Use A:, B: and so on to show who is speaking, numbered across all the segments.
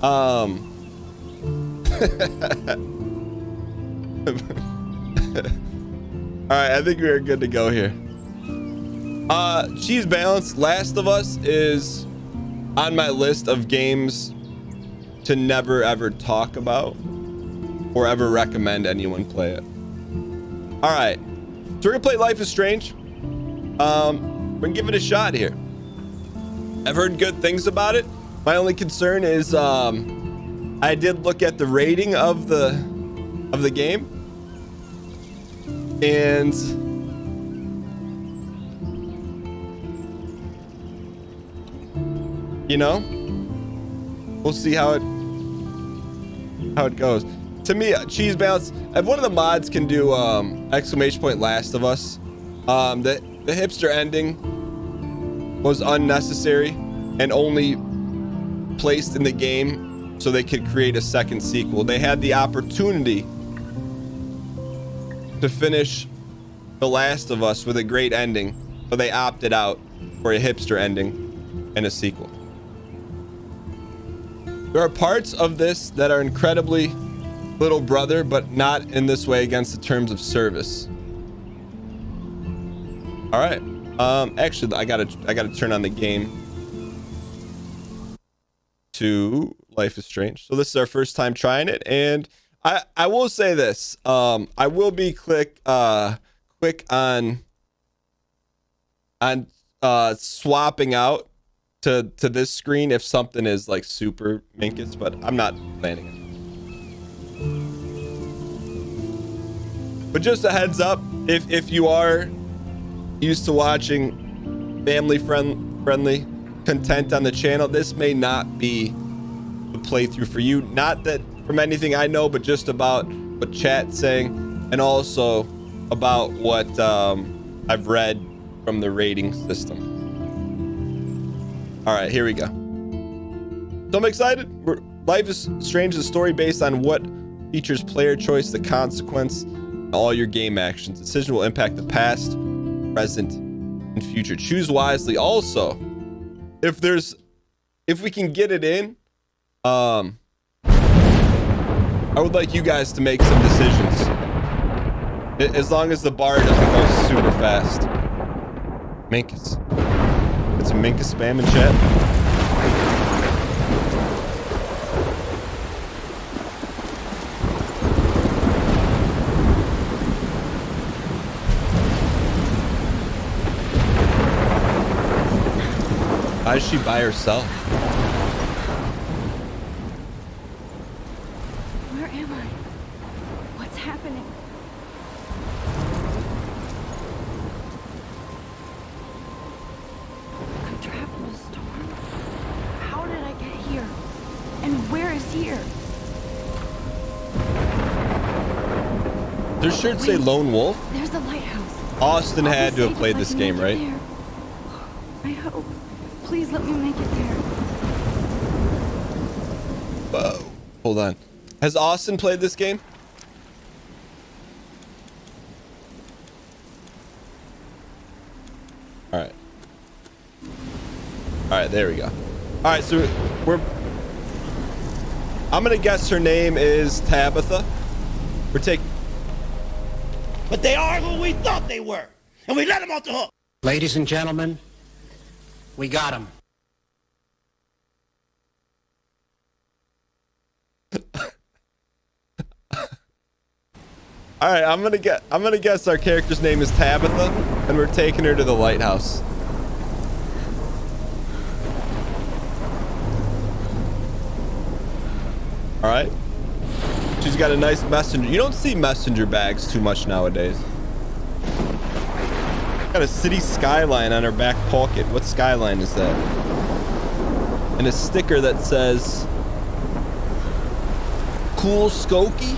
A: All right, I think we're good to go here. Cheese Balance, Last of Us is on my list of games to never ever talk about or ever recommend anyone play it. All right, so we're gonna play Life is Strange. We're gonna give it a shot here. I've heard good things about it. My only concern is I did look at the rating of the game, and you know, we'll see how it goes. To me, Cheese Balance, if one of the mods can do exclamation point Last of Us, the hipster ending was unnecessary and only placed in the game so they could create a second sequel. They had the opportunity to finish The Last of Us with a great ending, but they opted out for a hipster ending and a sequel. There are parts of this that are incredibly Little Brother, but not in this way against the terms of service. All right. Actually, I gotta turn on the game to Life is Strange. So this is our first time trying it, and I will say this. I will be quick on swapping out to this screen if something is like super minkus, but I'm not planning it. But just a heads up, if you are used to watching family friendly content on the channel, this may not be the playthrough for you. Not that from anything I know, but just about what chat's saying, and also about what I've read from the rating system. All right, here we go. So I'm excited. Life is Strange is a story based on what features player choice, the consequence, and all your game actions. Decision will impact the past, present, and future. Choose wisely. Also, if we can get it in, I would like you guys to make some decisions. As long as the bar doesn't go super fast. Minkus. It's a Minkus spam in chat. Why is she by herself?
B: Where am I? What's happening? I'm trapped in a storm. How did I get here? And where is here?
A: There should say Lone Wolf.
B: There's the lighthouse.
A: Austin
B: I'll
A: had
B: be
A: to have
B: safe
A: played
B: if I
A: this
B: can
A: game,
B: make it
A: right?
B: there. I hope. Please let me make it there.
A: Whoa. Hold on. Has Austin played this game? All right. All right, there we go. All right, so I'm gonna guess her name is Tabitha.
C: But they are who we thought they were, and we let them off the hook.
D: Ladies and gentlemen, we got him.
A: All right, I'm gonna guess our character's name is Tabitha, and we're taking her to the lighthouse. All right. She's got a nice messenger. You don't see messenger bags too much nowadays. Got a city skyline on her back pocket. What skyline is that? And a sticker that says Cool Skokie?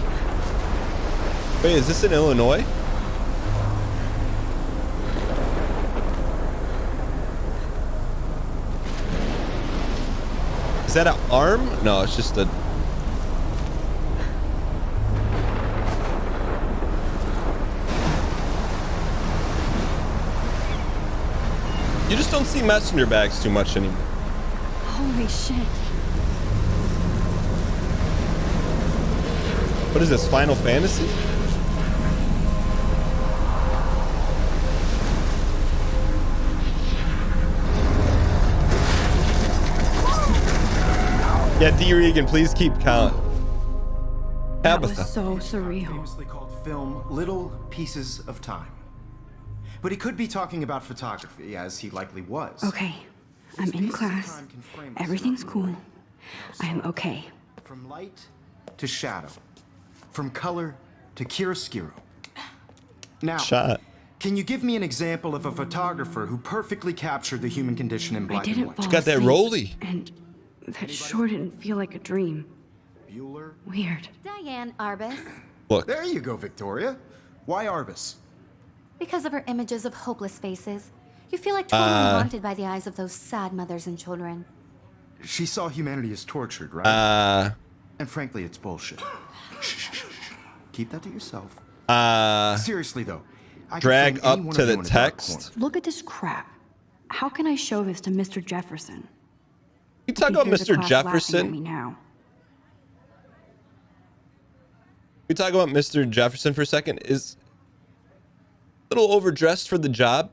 A: Wait, is this in Illinois? Is that an arm? No, it's just a... You just don't see messenger bags too much anymore.
B: Holy shit.
A: What is this, Final Fantasy? Yeah, D. Regan, please keep count.
B: That was
A: Tabitha.
B: so surreal.
E: Famously called film Little Pieces of Time. But he could be talking about photography, as he likely was.
B: Okay, I'm in class. Everything's cool. I'm okay.
E: From light to shadow. From color to chiaroscuro. Now,
A: Shot.
E: can you give me an example of a photographer who perfectly captured the human condition in
B: I
E: black and
B: didn't
E: white?
B: fall
A: Got that
B: asleep,
A: rolly.
B: And that sure didn't feel like a dream.
E: Bueller?
B: Weird.
F: Diane Arbus.
A: Look.
E: There you go, Victoria. Why Arbus?
F: Because of her images of hopeless faces. You feel like totally haunted by the eyes of those sad mothers and children.
E: She saw humanity as tortured, right? And frankly, it's bullshit. Shh. Keep that to yourself. Seriously, though. I could
A: Drag
E: frame any
A: up
E: one
A: to
E: of
A: the
E: you in a dark
A: text.
E: corner.
B: Look at this crap. How can I show this to Mr. Jefferson?
A: You talk about
B: Hear the
A: Mr.
B: class laughing at
A: Jefferson?
B: me now.
A: We talk about Mr. Jefferson for a second. Is a little overdressed for the job.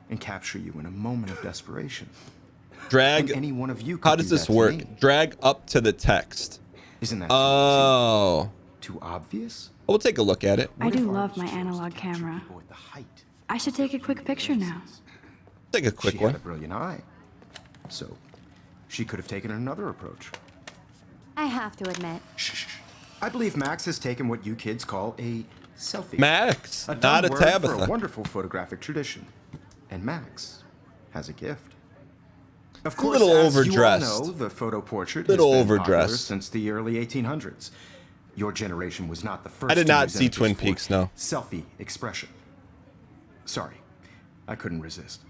E: And capture you in a moment of desperation.
A: Drag.
E: And any one of you could
A: How does
E: do
A: this
E: that to
A: work?
E: me.
A: Drag up to the text.
E: Isn't that
A: Oh.
E: too obvious?
A: We'll take a look at it.
B: I
E: What if
B: do
E: Arbus
B: love my
E: chose to
B: analog
E: capture
B: camera.
E: people at the height
B: I should take a quick picture now.
A: Take a
E: She
A: quick
E: had
A: one.
E: a brilliant eye. So, she could have taken another approach.
F: I have to admit,
E: Shh. I believe Max has taken what you kids call a selfie.
A: Max,
E: A
A: not
E: dumb
A: a
E: word for a
A: Tabitha.
E: wonderful photographic tradition. And Max has a gift. Of
A: A
E: course,
A: little
E: as
A: overdressed.
E: you all know, the photo portrait
A: Little
E: has been popular
A: overdressed.
E: since the early 1800s. Your generation was not the first.
A: I did
E: to
A: not
E: use
A: see
E: images
A: Twin
E: for
A: Peaks, no.
E: Selfie expression. Sorry, I couldn't resist.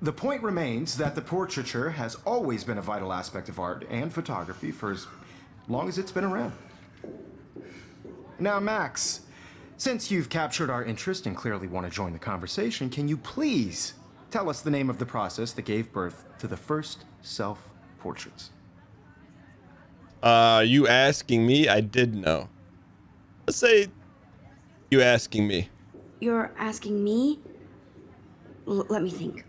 E: The point remains that the portraiture has always been a vital aspect of art and photography for as long as it's been around. Now, Max, since you've captured our interest and clearly want to join the conversation, can you please tell us the name of the process that gave birth to the first self-portraits?
A: You asking me? I did know. Let's say you asking me.
B: You're asking me? Let me think.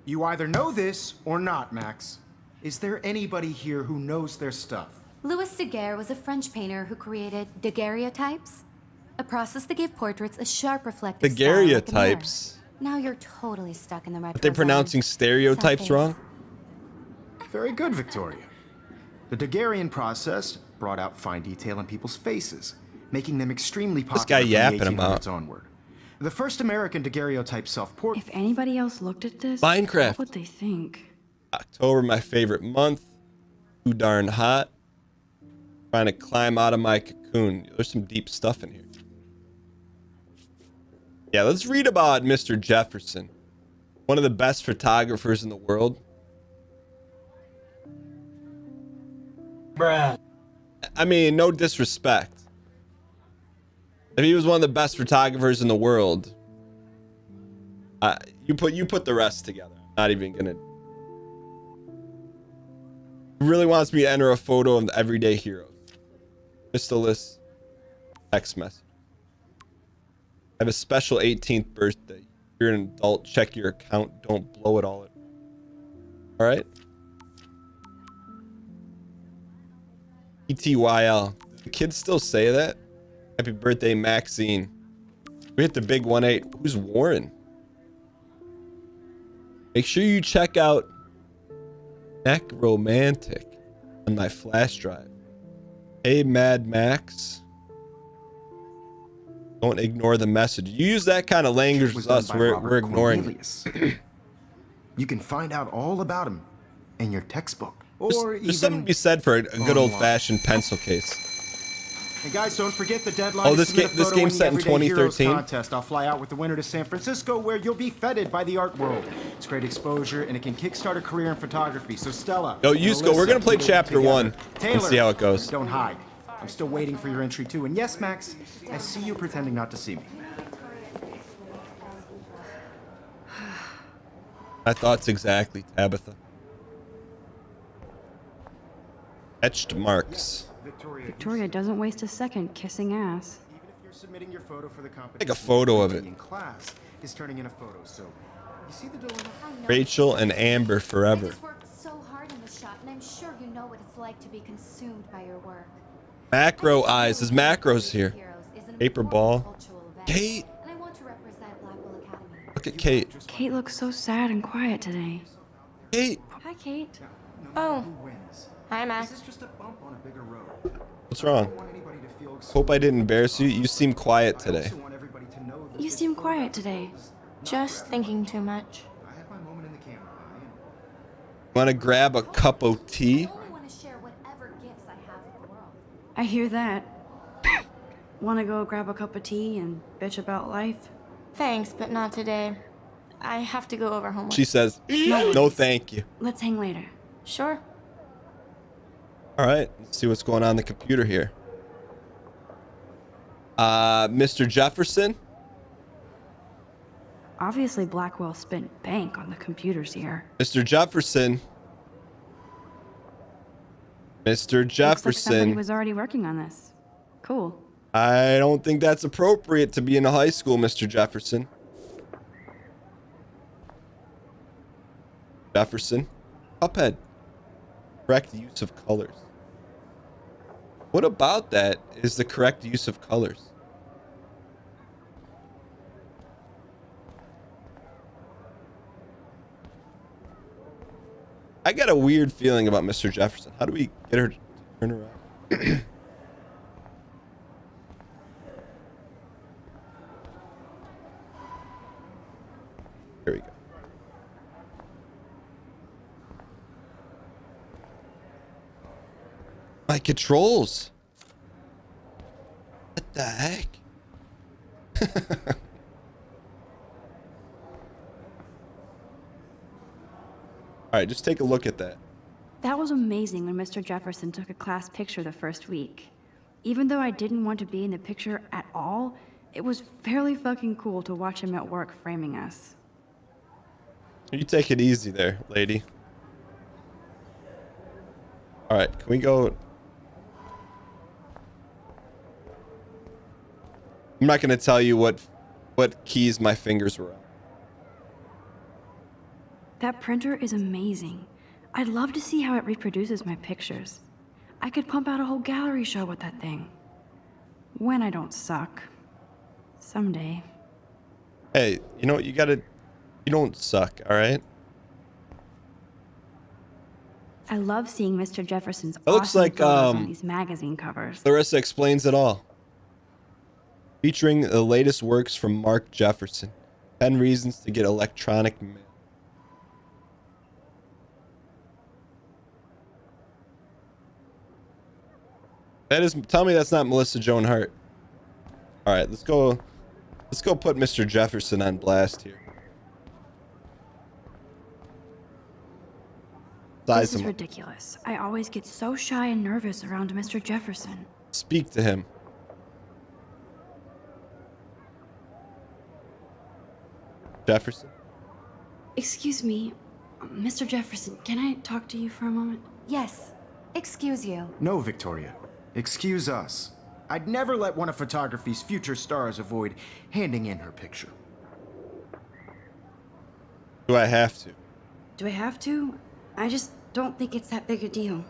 E: You either know this or not, Max. Is there anybody here who knows their stuff?
F: Louis Daguerre was a French painter who created daguerreotypes, a process that gave portraits a sharp reflective style like a mirror.
A: Daguerreotypes.
F: Now you're totally stuck in the retro
A: But they're
F: zone.
A: pronouncing stereotypes
F: Sad
A: wrong?
F: face.
E: Very good, Victoria. The Daguerrean process brought out fine detail in people's faces, making them extremely popular
A: guy
E: from
A: yapping
E: the 1800s
A: about.
E: onward. The first American daguerreotype self-portrait.
B: If anybody else looked at this,
A: Minecraft.
B: what would they think?
A: October, my favorite month. Too darn hot. Trying to climb out of my cocoon. There's some deep stuff in here. Yeah, let's read about Mr. Jefferson. One of the best photographers in the world.
D: Bruh.
A: I mean, no disrespect. If he was one of the best photographers in the world, you put the rest together. I'm not even gonna. He really wants me to enter a photo of the everyday heroes. Mr. List, text message. I have a special 18th birthday. You're an adult. Check your account. Don't blow it all. All right. ETYL. The kids still say that? Happy birthday, Maxine. We hit the big 1-8. Who's Warren? Make sure you check out Necromantic on my flash drive. Hey, Mad Max. Don't ignore the message. You use that kind of language
E: was
A: with
E: done
A: us.
E: by
A: We're
E: Robert
A: ignoring it.
E: Cornelius. You can find out all about him in your textbook.
A: There's,
E: Or
A: there's
E: even
A: something to be said for a good
E: online.
A: old-fashioned pencil case.
E: And guys, don't forget the deadline.
A: Oh,
E: to
A: this
E: submit
A: game-
E: a
A: this
E: photo
A: game's
E: the
A: set in
E: Everyday Heroes
A: 2013?
E: Contest. I'll fly out with the winner to San Francisco, where you'll be feted by the art world. It's great exposure, and it can kickstart a career in photography. So Stella,
A: Yo,
E: and
A: Yusko, we're
E: Alyssa,
A: gonna play
E: keep it
A: chapter
E: together.
A: 1 and
E: Taylor,
A: see how it goes.
E: Don't hide. I'm still waiting for your entry too. And yes, Max, I see you pretending not to see me.
A: My thoughts exactly, Tabitha. Etched marks.
B: Victoria doesn't waste a second kissing ass.
E: Even if you're submitting your photo for the competition,
A: Take a photo of it.
E: in class is turning in a photo. So, you see the dilemma?
A: Rachel and Amber
F: I
A: forever.
F: just worked so hard in the shot, and I'm sure you know what it's like to be consumed by your work.
A: Macro eyes. His macros here. Paper ball. Kate.
F: And I want to represent Blackwell Academy.
A: Look at Kate.
B: Kate looks so sad and quiet today.
A: Kate.
B: Hi, Kate.
E: Oh. Who wins?
G: Hi, Max.
E: This is just a bump on a bigger road.
A: What's wrong?
E: I don't want anybody to feel
A: Hope I didn't embarrass you. You seem quiet today.
E: I also want everybody to know that
B: You
E: this
B: seem
E: photo
B: quiet today.
G: Just thinking too much.
E: I had my moment in the camera eye, and
A: Want to grab a cup of tea?
F: I only want to share whatever gifts I have with the world.
B: I hear that. Want to go grab a cup of tea and bitch about life?
G: Thanks, but not today. I have to go over homework.
A: She says, no thank you.
B: Let's hang later.
G: Sure.
A: All right, let's see what's going on in the computer here. Mr. Jefferson?
B: Obviously, Blackwell spent bank on the computers here.
A: Mr. Jefferson? Mr.
B: Looks like somebody
A: Jefferson?
B: was already working on this. Cool.
A: I don't think that's appropriate to be in a high school, Mr. Jefferson. Jefferson? Cuphead. Correct use of colors. What about that is the correct use of colors? I got a weird feeling about Mr. Jefferson. How do we get her to turn around? Here we go. My controls. What the heck? All right, just take a look at that.
B: That was amazing when Mr. Jefferson took a class picture the first week. Even though I didn't want to be in the picture at all, it was fairly fucking cool to watch him at work framing us.
A: You take it easy there, lady. All right, can we go? I'm not going to tell you what keys my fingers were on.
B: That printer is amazing. I'd love to see how it reproduces my pictures. I could pump out a whole gallery show with that thing. When I don't suck. Someday.
A: Hey, you know what? You don't suck, all right?
B: I love seeing Mr. Jefferson's
A: It looks
B: awesome
A: like,
B: photos on these magazine covers.
A: Larissa Explains It All. Featuring the latest works from Mark Jefferson. 10 reasons to get electronic mail. Tell me that's not Melissa Joan Hart. All right, let's go put Mr. Jefferson on blast here.
B: This is ridiculous. I always get so shy and nervous around Mr. Jefferson.
A: Speak to him. Jefferson?
B: Excuse me, Mr. Jefferson, can I talk to you for a moment?
F: Yes. Excuse you.
E: No, Victoria. Excuse us. I'd never let one of photography's future stars avoid handing in her picture.
A: Do I have to?
B: Do I have to? I just don't think it's that big a deal.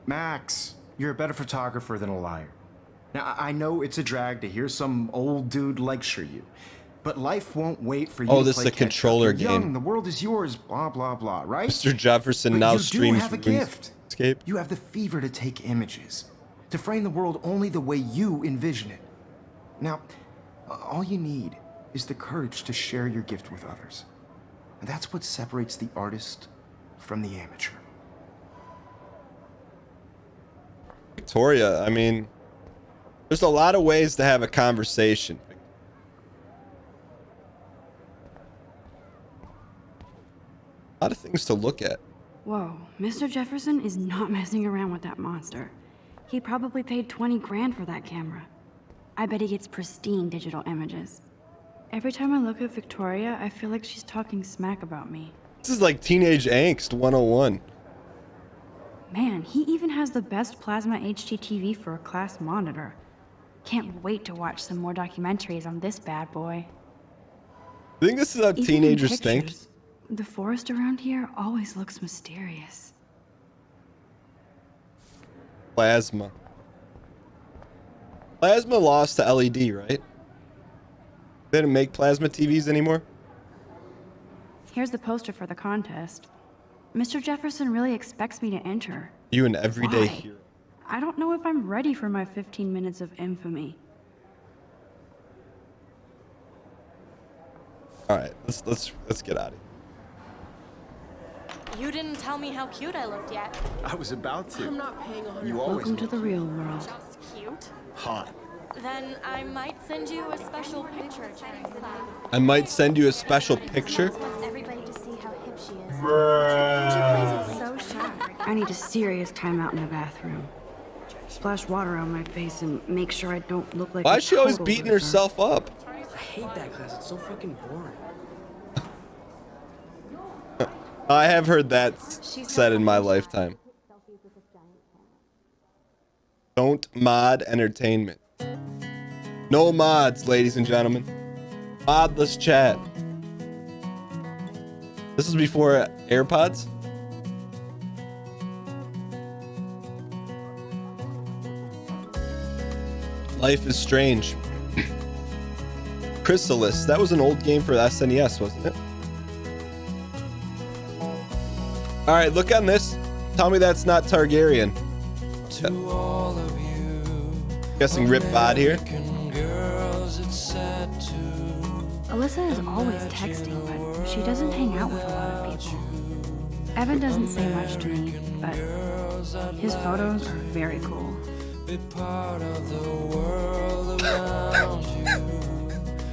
E: Max, you're a better photographer than a liar. Now, I know it's a drag to hear some old dude lecture you, but life won't wait for you to play
A: this is a
E: catch-up.
A: controller
E: You're young,
A: game.
E: the world is yours, blah, blah, blah, right?
A: Mr. Jefferson
E: But
A: now
E: you
A: streams
E: do have a gift.
A: RuneScape.
E: You have the fever to take images, to frame the world only the way you envision it. Now, all you need is the courage to share your gift with others. And that's what separates the artist from the amateur.
A: Victoria, I mean, there's a lot of ways to have a conversation. A lot of things to look at.
B: Whoa, Mr. Jefferson is not messing around with that monster. He probably paid 20 grand for that camera. I bet he gets pristine digital images. Every time I look at Victoria, I feel like she's talking smack about me.
A: This is like teenage angst 101.
B: Man, he even has the best plasma HDTV for a class monitor. Can't wait to watch some more documentaries on this bad boy.
A: I think this is how
B: Even in
A: teenagers think.
B: pictures, the forest around here always looks mysterious.
A: Plasma. Plasma lost to LED, right? They didn't make plasma TVs anymore?
B: Here's the poster for the contest. Mr. Jefferson really expects me to enter.
A: You an everyday
B: Why?
A: hero.
B: I don't know if I'm ready for my 15 minutes of infamy.
A: All right, let's get out of here.
G: You didn't tell me how cute I looked yet.
E: I was about to.
G: I'm not paying 100.
E: You always
B: Welcome to the real world.
G: Just cute.
E: hot.
G: Then I might send you a special picture.
A: I might send you a special picture.
F: Wants everybody to see how hip she is.
B: So sharp. I need a serious timeout in the bathroom. Splash water on my face and make sure I don't look like
A: Why
B: a
A: is she always
B: total
A: beating
B: loser.
A: herself up?
D: I hate that class. It's so fucking boring.
A: I have heard that said in my lifetime. Don't mod entertainment. No mods, ladies and gentlemen. Modless chat. This is before AirPods. Life is Strange. Chrysalis. That was an old game for the SNES, wasn't it? All right, look on this. Tell me that's not Targaryen.
H: To all of you,
B: Guessing
A: Rip Bod here.
H: American girls, it's sad to
B: Alyssa is always texting, but she doesn't hang out with a lot of people. Evan doesn't say much to me, but his photos are very cool.
H: be part of the world around you.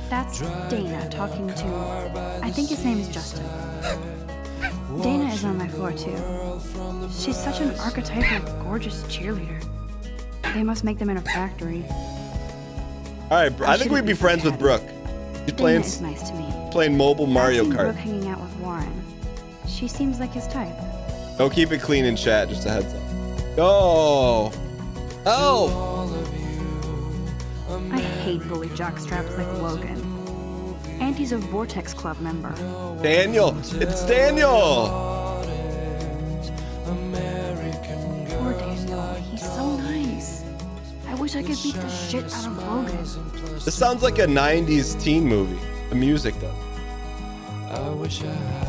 B: That's Dana talking to, I think his name is Justin. Dana is on my floor too. She's such an archetypal, gorgeous cheerleader. They must make them in a factory.
A: All right, I think we'd be friends with Brooke. He's
B: Dana is nice to me.
A: playing mobile Mario
B: I've seen
A: Kart.
B: Brooke hanging out with Warren. She seems like his type.
A: Don't keep it clean in chat, just a heads up. Oh. Oh.
B: I hate bully jockstraps like Logan. And he's a Vortex Club member.
A: Daniel. It's Daniel.
B: Poor Daniel. He's so nice. I wish I could beat the shit out of Logan.
A: This sounds like a 90s teen movie. The music does.
H: I wish I had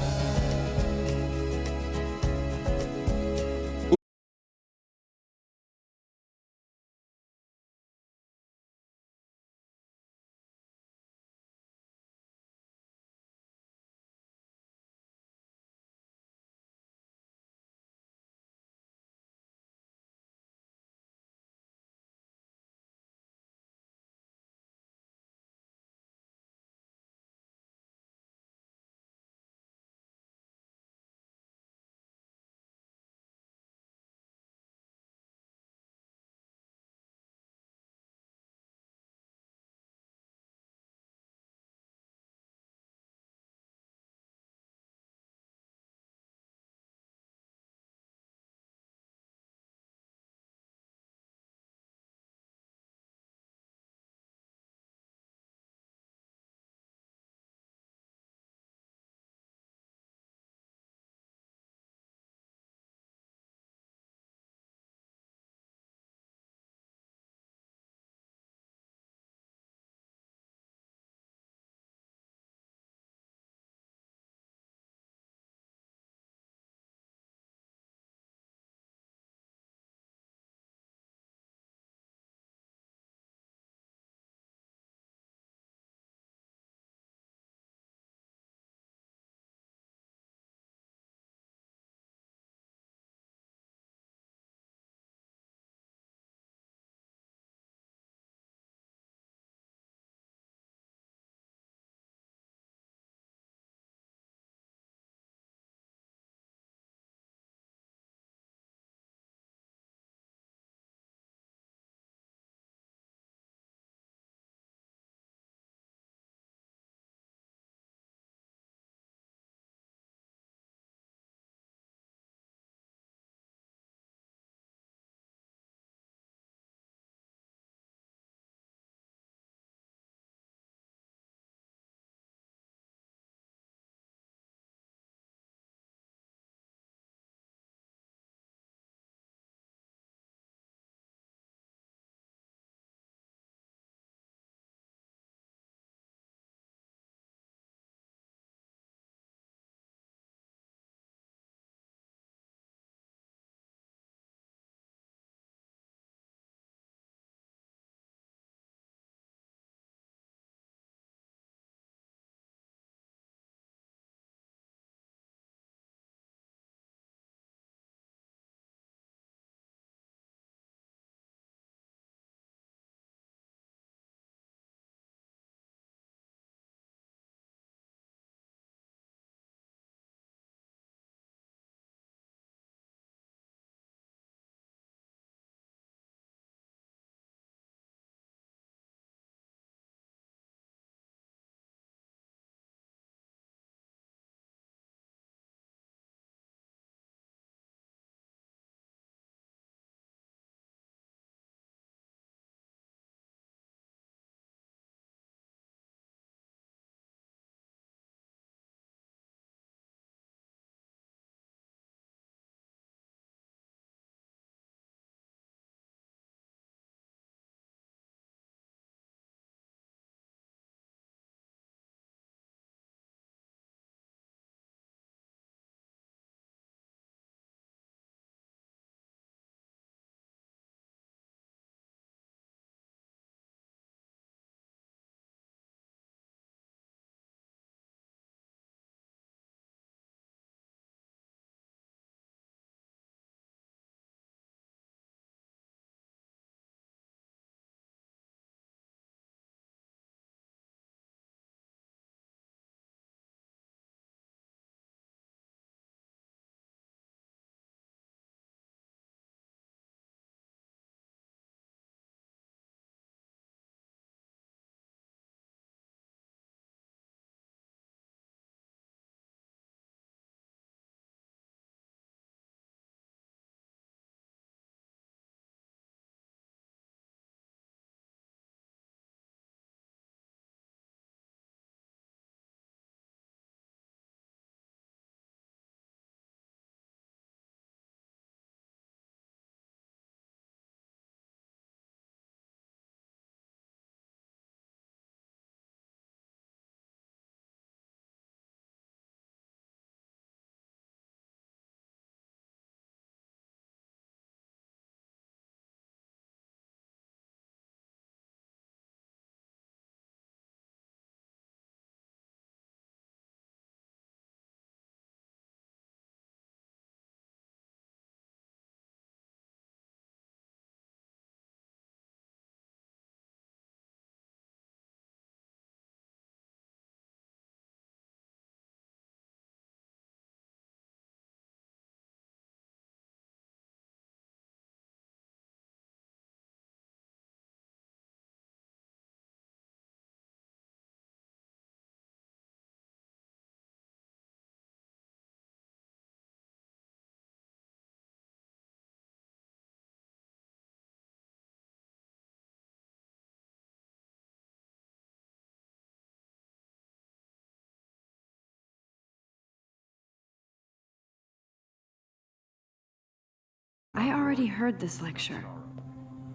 B: I already heard this lecture.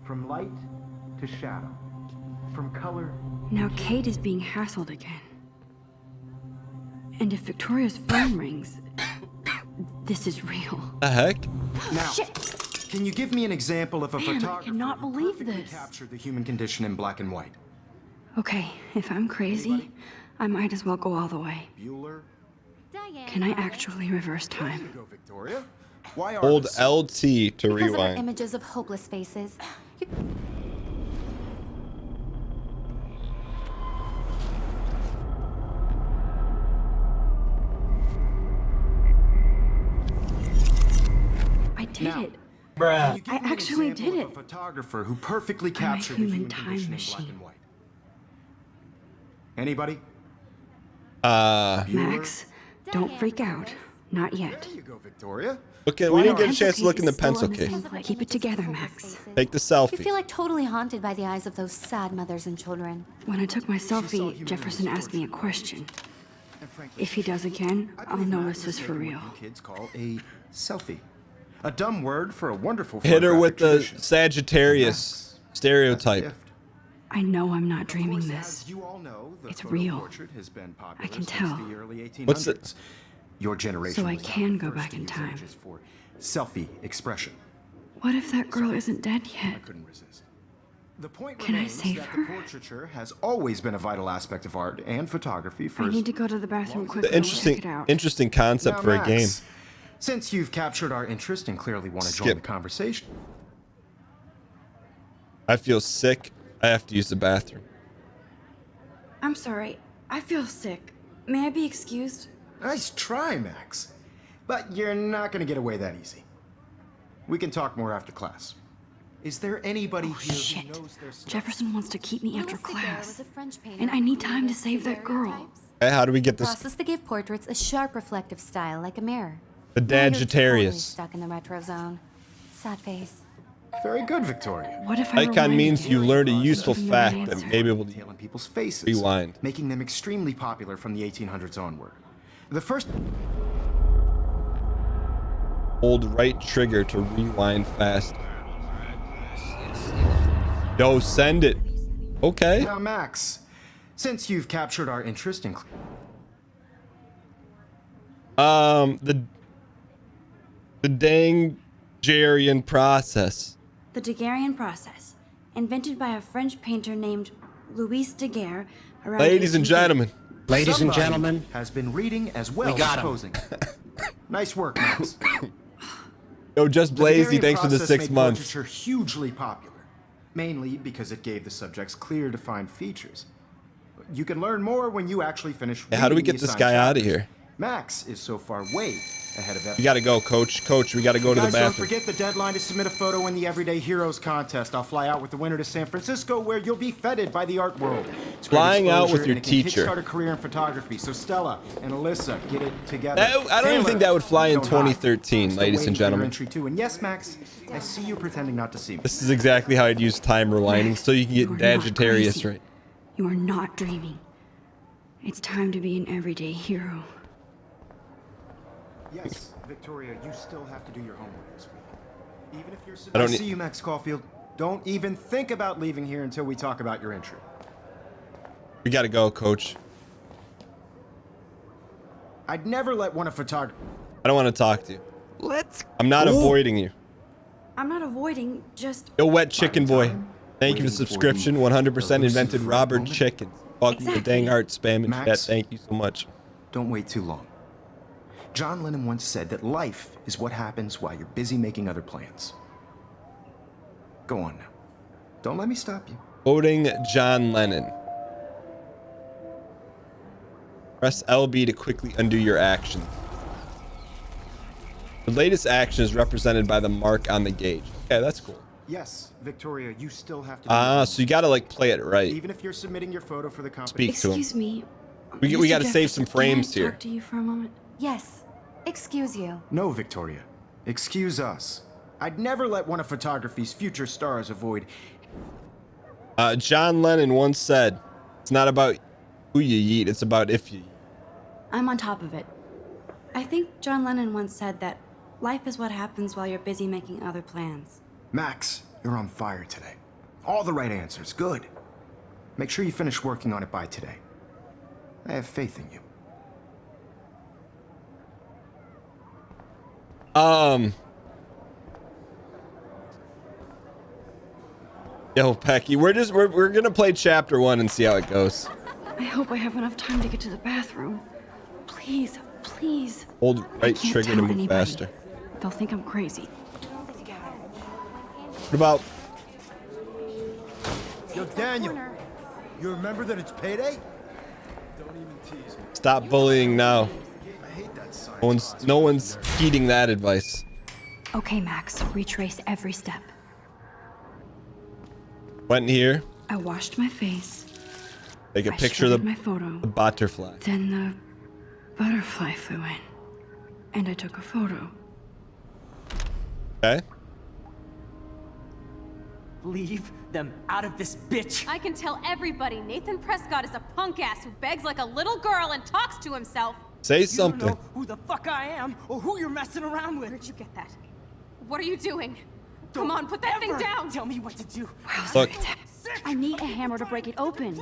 E: From light to shadow. From color.
B: Now Kate is being hassled again. And if Victoria's phone rings, this is real.
A: The heck?
E: Now, can you give me an example of a
B: Man, I
E: photographer
B: cannot
E: who
B: believe
E: perfectly
B: this.
E: captured the human condition in black and white?
B: Okay, if I'm crazy, I might as well go all the way.
E: Bueller?
B: Can I actually reverse
E: There you
B: time?
E: go, Victoria. Why are
A: Hold
E: this-
A: LT to
F: Because of our
A: rewind.
F: images of hopeless faces.
B: I did
E: Now,
B: it.
E: Can you give
B: I
E: me an
B: actually
E: example
B: did
E: of
B: it.
E: a photographer who perfectly
B: I'm a
E: captured the
B: human
E: human
B: time
E: condition in black
B: machine.
E: and white. Anybody?
B: Max, don't freak out. Not yet.
E: There you go, Victoria.
A: Look at, we didn't get a
B: Pencil
A: chance to look in the
B: case is still
A: pencil
B: on the
A: case.
B: same
F: Because of our
B: Keep it
F: images of
B: together,
F: hopeless
B: Max.
F: faces.
A: Take the
F: You
A: selfie.
F: feel like totally haunted by the eyes of those sad mothers and children.
B: When I took my
E: saw
B: selfie,
E: human
B: Jefferson asked me a
E: misfortune.
B: question.
E: And frankly,
B: If he does again,
E: I
B: I'll
E: believe
B: know
E: Max
B: this is
E: is
B: for
E: taking
B: real.
E: what you kids call a selfie. A dumb word for a wonderful
A: Hit her with
E: photographic
A: the
E: tradition.
A: Sagittarius
E: Max,
A: stereotype.
E: that's a gift.
B: I know I'm not
E: Of
B: dreaming
E: course,
B: this.
E: as you all know, the
B: It's
E: photo
B: real.
E: portrait has been popular
B: I can
E: since
B: tell.
E: the early 1800s.
A: What's it-
E: Your generation
B: So I
E: was not
B: can
E: the
B: go
E: first
B: back
E: to
B: in
E: use
B: time.
E: images for selfie expression.
B: What if that girl isn't dead
E: I
B: yet?
E: couldn't resist. The point
B: Can I
E: remains
B: save
E: that
B: her?
E: the portraiture has always been a vital aspect of art and photography for
B: I need to go to the bathroom quickly.
A: The
B: and check it out.
A: interesting concept
E: Now,
A: for a
E: Max,
A: game.
E: Since you've captured our interest and clearly want to join
A: Skip.
E: the conversation,
A: I feel sick. I have to use the bathroom.
B: I'm sorry. I feel sick. May I be excused?
E: nice try, Max. But you're not going to get away that easy. We can talk more after class. Is there anybody here
B: Shit.
E: who knows their stuff?
B: Jefferson wants to keep me after
F: Louis Daguerre
B: class.
F: was a French painter
B: And I
F: who
B: need time to
F: created
B: save that girl.
F: daguerreotypes.
A: Hey, how do we get this?
F: Process that gave portraits a sharp reflective style like a mirror.
A: The
F: Now you're totally
A: Sagittarius.
F: stuck in the retro zone. Sad face.
E: Very good, Victoria.
B: What if I
A: Icon
B: rewinded
A: means
B: it?
A: you learned a useful
B: Give me an
A: fact that
B: answer.
A: may be able to
E: Tailing people's faces,
A: rewind.
E: making them extremely popular from the 1800s onward. The first
A: hold right trigger to rewind fast. Yo, send it. Okay.
E: Now, Max, since you've captured our interest in
A: The Dangerian process.
B: The Daguerrean process, invented by a French painter named Louis Daguerre around
A: Ladies and
B: 1830.
A: gentlemen,
D: Ladies and
E: somebody
D: gentlemen,
E: has been reading as well
D: We got
E: as
D: 'em.
E: posing. Nice work, Max.
A: yo, just
E: The
A: Blazy,
E: Daguerrean
A: thanks for the
E: process
A: 6
E: made
A: months.
E: portraiture hugely popular, mainly because it gave the subjects clear, defined features. You can learn more when you actually finish.
A: Hey, how do we
E: reading
A: get
E: the
A: this
E: assigned
A: guy out of
E: chapters.
A: here?
E: Max is so far way ahead of
A: We
E: everyone.
A: gotta go, coach. Coach, we gotta go to the
E: Guys, don't
A: bathroom.
E: forget the deadline to submit a photo in the Everyday Heroes contest. I'll fly out with the winner to San Francisco, where you'll be feted by the art world. It's great
A: Flying out
E: exposure,
A: with your
E: and it can
A: teacher.
E: kickstart a career in photography. So Stella and Alyssa, get it together.
A: I don't even
E: Taylor,
A: think that would fly in
E: don't hide.
A: 2013,
E: Still
A: ladies
E: waiting
A: and
E: for your
A: gentlemen.
E: entry too. And yes, Max, I see you pretending not to see me.
A: This is exactly how I'd use time rewinding, so you can
B: You
A: get
B: are not
A: Sagittarius
B: crazy.
A: right.
B: You are not dreaming. It's time to be an everyday hero.
E: Yes, Victoria, you still have to do your homework this week. Even if you're
A: I don't
E: I
A: need-
E: see you, Max Caulfield. Don't even think about leaving here until we talk about your entry.
A: We gotta go, coach.
E: I'd never let one of photography.
A: I don't want to talk to you. I'm not avoiding you.
B: I'm not avoiding, just
A: Yo, wet chicken boy. Thank you for the
E: Waiting for
A: subscription.
E: the
A: 100% invented
E: elusive
A: Robert
E: moment.
A: Chickens. Fuck the dang art spam and
E: Max?
A: chat. Thank you so much.
E: Don't wait too long. John Lennon once said that life is what happens while you're busy making other plans. Go on now. Don't let me stop you.
A: Quoting John Lennon. Press LB to quickly undo your action. The latest action is represented by the mark on the gauge. Okay, that's cool.
E: Yes, Victoria, you still have to.
A: Ah, so you gotta like play it right.
E: Even if you're submitting your photo for the competition.
A: Speak to him.
B: excuse me.
A: We
B: Mr.
A: gotta save some
B: Jefferson,
A: frames
B: can I
A: here.
B: talk to you for a moment?
F: Yes. Excuse you.
E: No, Victoria. Excuse us. I'd never let one of photography's future stars avoid.
A: John Lennon once said, "It's not about who you eat; it's about if you eat."
B: I'm on top of it. I think John Lennon once said that Life is what happens while you're busy making other plans.
E: Max, you're on fire today. All the right answers. Good. Make sure you finish working on it by today. I have faith in you.
A: Yo, Pecky, we're gonna play chapter 1 and see how it goes.
B: I hope I have enough time to get to the bathroom. Please, please.
A: Hold right
B: I can't
A: trigger to
B: tell
A: move
B: anybody.
A: faster.
B: They'll think I'm crazy.
A: What about?
I: Yo, Daniel, you remember that it's payday?
A: Stop bullying now.
I: I hate that sign.
A: No one's heeding that advice.
B: Okay, Max, retrace every step.
A: Went in here.
B: I washed my face.
A: Take a
B: I
A: picture of
B: shredded my photo.
A: the butterfly.
B: Then the butterfly flew in. And I took a photo.
A: Okay.
J: Leave them out of this bitch.
K: I can tell everybody Nathan Prescott is a punk ass who begs like a little girl and talks to himself.
A: Say
J: You
A: something.
J: don't know who the fuck I am or who you're messing around with.
K: Where'd you get that? What are you doing? Come on, put that thing
J: Ever
K: down.
J: Tell me what to do.
A: Look.
B: I need a hammer to break it open.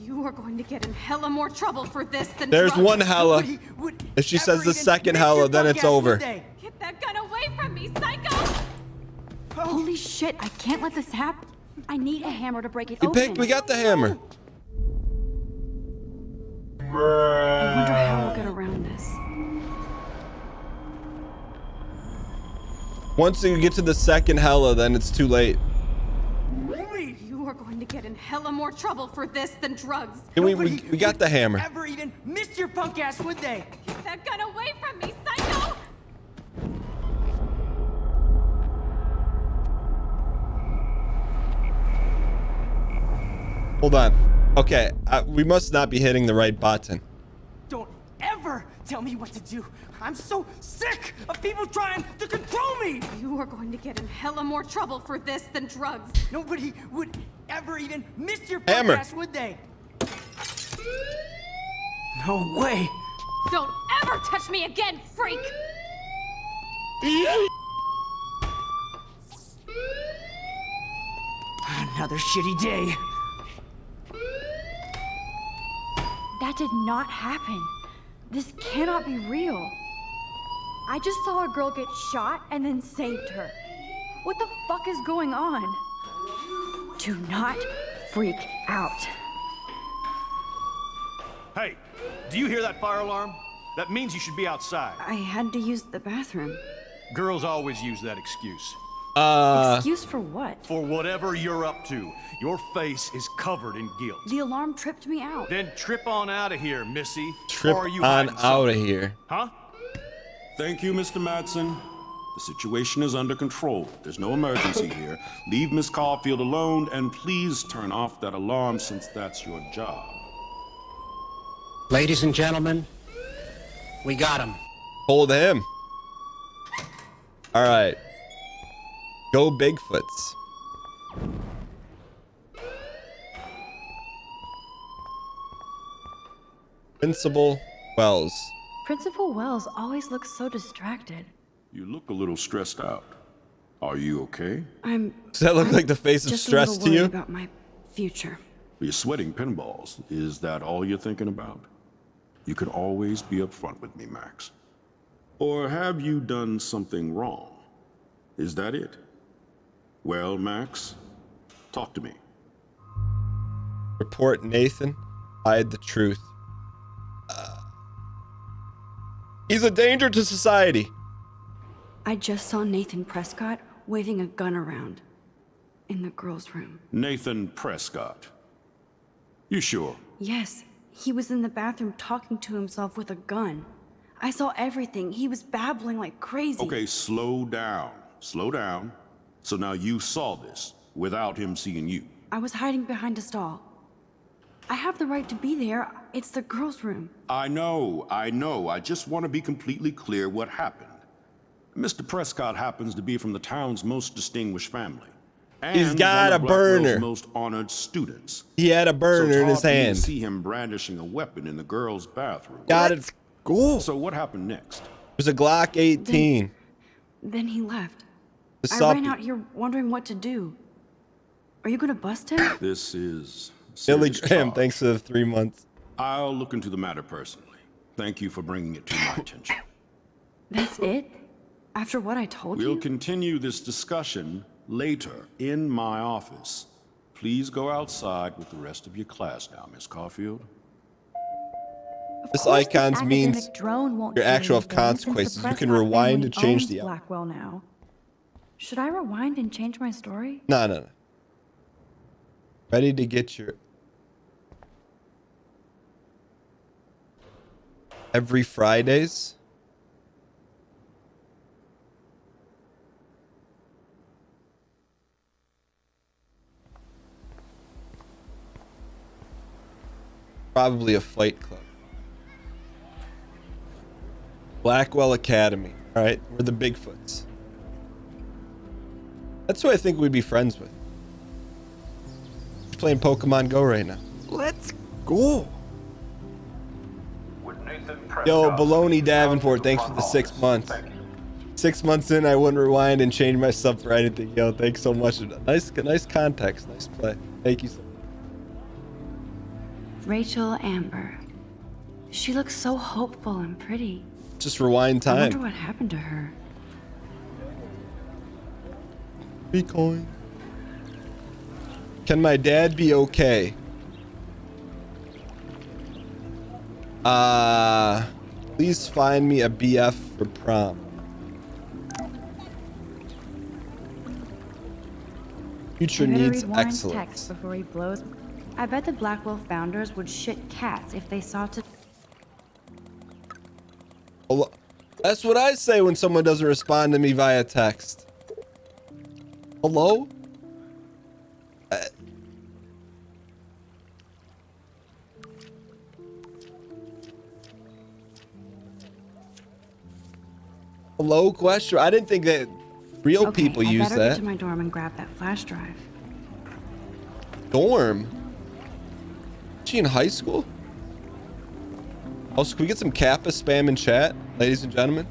K: You are going to get in hella more trouble for this than
A: There's
K: drugs.
A: one hella.
J: Nobody would
A: If she
J: ever
A: says the
J: even
A: second
J: miss
A: hella,
J: your
A: then it's
J: podcast,
A: over.
J: would they?
K: Get that gun away from me, psycho!
B: Holy shit, I can't let this happen. I need a hammer to break it
A: You
B: open.
A: picked. We got the hammer.
B: I wonder how I'll get around this.
A: Once you get to the second hella, then it's too late.
K: You are going to get in hella more trouble for this than drugs.
A: And we
J: Nobody
A: got the
J: would
A: hammer.
J: Ever even miss your punk ass, would they?
K: Get that gun away from me, psycho!
A: Hold on. Okay, we must not be hitting the right button.
J: Don't ever tell me what to do. I'm so sick of people trying to control me.
K: You are going to get in hella more trouble for this than drugs.
J: Nobody would ever even miss your punk
A: Hammer.
J: ass, would they? No way.
K: Don't ever touch me again, freak!
J: Another shitty day.
B: That did not happen. This cannot be real. I just saw a girl get shot and then saved her. What the fuck is going on? Do not freak out.
L: Hey, do you hear that fire alarm? That means you should be outside.
B: I had to use the bathroom.
L: Girls always use that excuse.
B: Excuse for what?
L: For whatever you're up to, your face is covered in guilt.
B: The alarm tripped me out.
L: Then trip on out of here, Missy.
A: Trip
L: or are you
A: on
L: hiding
A: out of
L: something?
A: here.
L: Huh?
M: Thank you, Mr. Madsen. The situation is under control. There's no emergency here. Leave Miss Caulfield alone, and please turn off that alarm since that's your job.
D: Ladies and gentlemen, we got him.
A: Hold him. All right. Go Bigfoots. Principal Wells.
B: Principal Wells always looks so distracted.
M: You look a little stressed out. Are you okay?
A: Does that look like the face of
B: just
A: stress
B: a little
A: to you?
B: worried about my future.
M: You're sweating pinballs. Is that all you're thinking about? You could always be upfront with me, Max. Or have you done something wrong? Is that it? Well, Max, talk to me.
A: Report Nathan. Hide the truth. He's a danger to society.
B: I just saw Nathan Prescott waving a gun around in the girls' room.
M: Nathan Prescott. You sure?
B: Yes, he was in the bathroom talking to himself with a gun. I saw everything. He was babbling like crazy.
M: Okay, slow down. Slow down. So now you saw this without him seeing you.
B: I was hiding behind a stall. I have the right to be there. It's the girls' room.
M: I know. I just want to be completely clear what happened. Mr. Prescott happens to be from the town's most distinguished family. And
A: He's got
M: one of
A: a burner.
M: Blackwell's most honored students.
A: He had a burner
M: So
A: in his
M: Todd didn't
A: hand.
M: see him brandishing a weapon in the girls' bathroom.
A: Got it. Cool.
M: So what happened next?
A: It was a Glock 18.
B: Then he left. I
A: Sup?
B: ran out here wondering what to do. Are you gonna bust him?
M: This is
A: Billy
M: serious
A: Graham,
M: charge.
A: thanks for the 3 months.
M: I'll look into the matter personally. Thank you for bringing it to my attention.
B: That's it? After what I told
M: We'll
B: you?
M: continue this discussion later in my office. Please go outside with the rest of your class now, Miss Caulfield.
A: This
B: Of course
A: icons means
B: academic drone won't
A: your
B: do
A: actual
B: anything,
A: consequences.
B: since the
A: You can
B: Prescott
A: rewind
B: family
A: and change
B: owns
A: the
B: Blackwell now. Should I rewind and change my story?
A: No. Ready to get your every Fridays. Probably a Fight Club. Blackwell Academy. All right, we're the Bigfoots. That's who I think we'd be friends with. He's playing Pokemon Go right now.
I: Let's go.
A: Yo, Baloney Davenport, thanks for the 6 months. 6 months in, I wouldn't rewind and change myself for anything. Yo, thanks so much. Nice context. Nice play. Thank you so much.
B: Rachel Amber. She looks so hopeful and pretty.
A: Just rewind
B: I wonder
A: time.
B: what happened to her.
A: Bitcoin. Can my dad be okay? Please find me a BF for prom. Future
B: I better
A: needs
B: read Warren's
A: excellence.
B: text before he blows. I bet the Blackwell founders would shit cats if they saw to.
A: Hello? That's what I say when someone doesn't respond to me via text. Hello? Hello question? I didn't think that real
B: Okay,
A: people
B: I
A: use
B: better get
A: that.
B: to my dorm and grab that flash drive.
A: Dorm? Is she in high school? Also, can we get some Kappa spam in chat, ladies and gentlemen?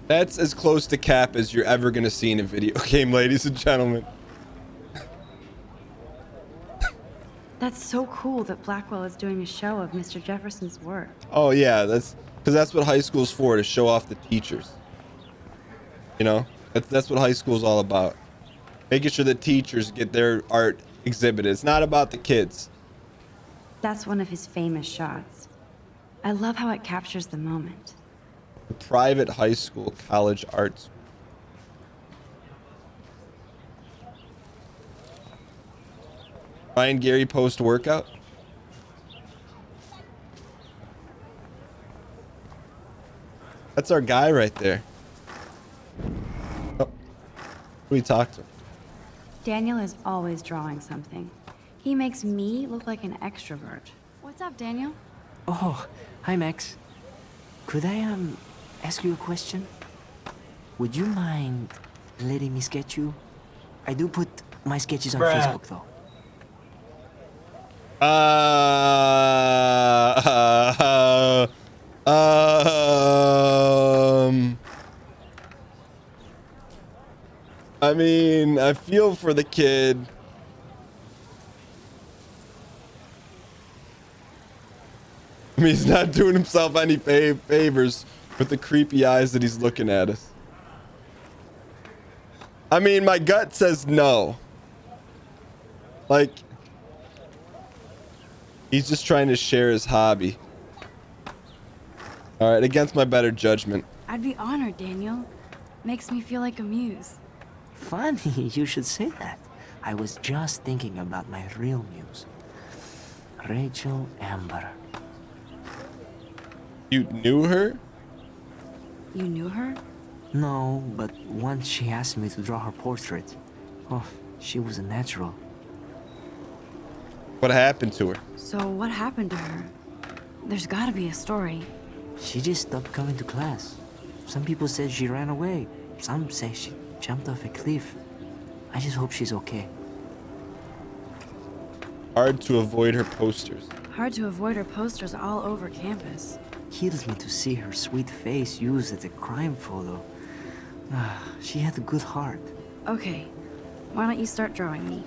A: That's as close to cap as you're ever gonna see in a video game, ladies and gentlemen.
B: That's so cool that Blackwell is doing a show of Mr. Jefferson's work.
A: Oh yeah, that's because that's what high school's for, to show off the teachers. You know, that's what high school's all about. Making sure that teachers get their art exhibited. It's not about the kids.
B: That's one of his famous shots. I love how it captures the moment.
A: The private high school, college arts. Ryan Gary post workout. That's our guy right there. Oh, we talked to him.
B: Daniel is always drawing something. He makes me look like an extrovert. What's up, Daniel?
N: Oh, hi Max. Could I ask you a question? Would you mind letting me sketch you? I do put my sketches on Facebook though.
A: I mean, I feel for the kid. I mean, he's not doing himself any favors with the creepy eyes that he's looking at us. I mean, my gut says no. Like, he's just trying to share his hobby. All right, against my better judgment.
B: I'd be honored, Daniel. Makes me feel like a muse.
N: Funny you should say that. I was just thinking about my real muse. Rachel Amber.
A: You knew her?
B: You knew her?
N: No, but once she asked me to draw her portrait. Oh, she was a natural.
A: What happened to her?
B: So what happened to her? There's gotta be a story.
N: She just stopped coming to class. Some people said she ran away. Some say she jumped off a cliff. I just hope she's okay.
A: Hard to avoid her posters.
B: Hard to avoid her posters all over campus.
N: Kills me to see her sweet face used as a crime photo. She had a good heart.
B: Okay, why don't you start drawing me?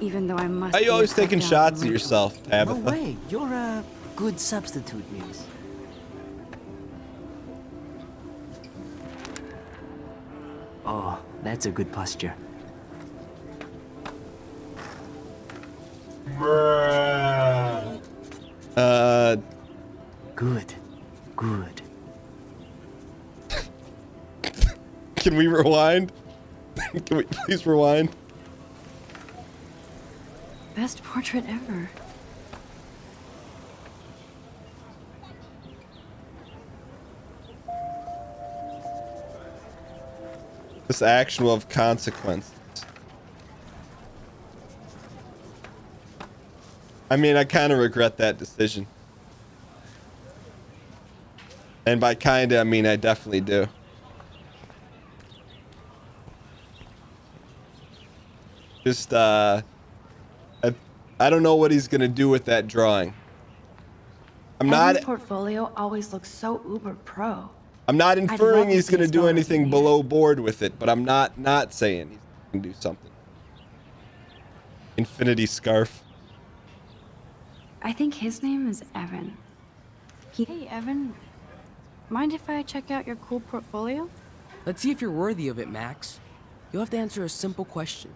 B: Even though I must.
A: Why are you always taking shots at yourself, Tabitha?
N: No way, you're a good substitute, Miss. Oh, that's a good posture. Good. Good.
A: Can we rewind? Can we please rewind?
B: Best portrait ever.
A: This action will have consequences. I mean, I kind of regret that decision. And by kinda, I mean I definitely do. Just, I don't know what he's gonna do with that drawing.
B: Evan's portfolio always looks so uber pro.
A: I'm not inferring he's gonna do anything
B: here.
A: below board with it, but I'm not saying he's gonna do something. Infinity scarf.
B: I think his name is Evan. Hey, Evan. Mind if I check out your cool portfolio?
O: Let's see if you're worthy of it, Max. You'll have to answer a simple question.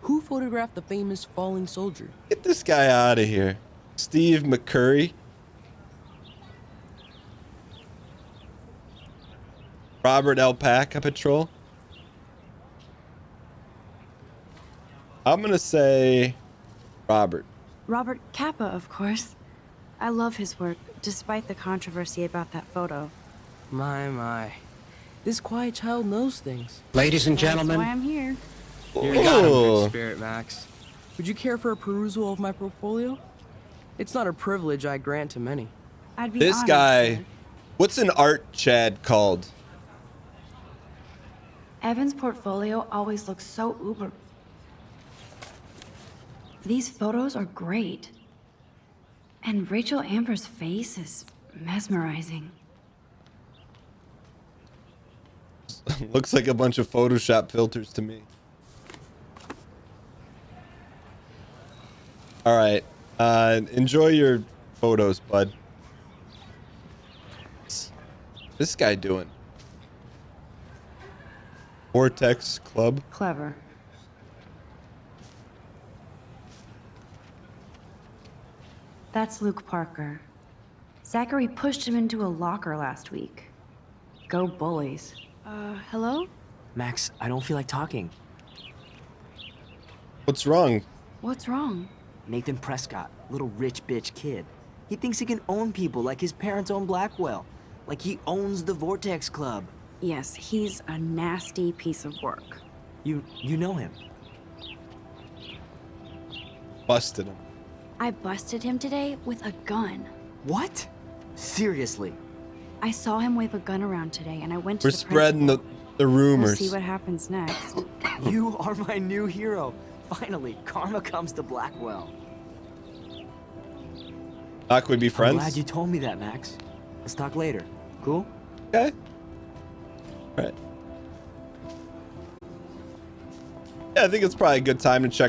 O: Who photographed the famous falling soldier?
A: Get this guy out of here. Steve McCurry. Robert Alpaca Patrol. I'm gonna say Robert.
B: Robert Capa, of course. I love his work, despite the controversy about that photo.
O: My. This quiet child knows things.
D: Ladies and gentlemen.
B: That's why I'm here.
O: You got him, good spirit, Max. Would you care for a perusal of my portfolio? It's not a privilege I grant to many.
B: I'd be
A: This
B: honored,
A: guy,
B: sir.
A: what's an art Chad called?
B: Evan's portfolio always looks so uber. These photos are great. And Rachel Amber's face is mesmerizing.
A: Looks like a bunch of Photoshop filters to me. All right. Enjoy your photos, bud. What's this guy doing? Vortex Club.
B: Clever. That's Luke Parker. Zachary pushed him into a locker last week. Go bullies. Hello?
N: Max, I don't feel like talking.
A: What's wrong?
B: What's wrong?
N: Nathan Prescott, little rich bitch kid. He thinks he can own people like his parents own Blackwell. Like he owns the Vortex Club.
B: Yes, he's a nasty piece of work.
N: You know him.
A: Busted him.
B: I busted him today with a gun.
N: What? Seriously?
B: I saw him wave a gun around today and I went to
A: We're
B: the
A: spreading the
B: We'll
A: rumors.
B: see what happens next.
N: You are my new hero. Finally, karma comes to Blackwell.
A: Doc, would be friends?
N: I'm glad you told me that, Max. Let's talk later. Cool?
A: Okay. All right. Yeah, I think it's probably a good time to check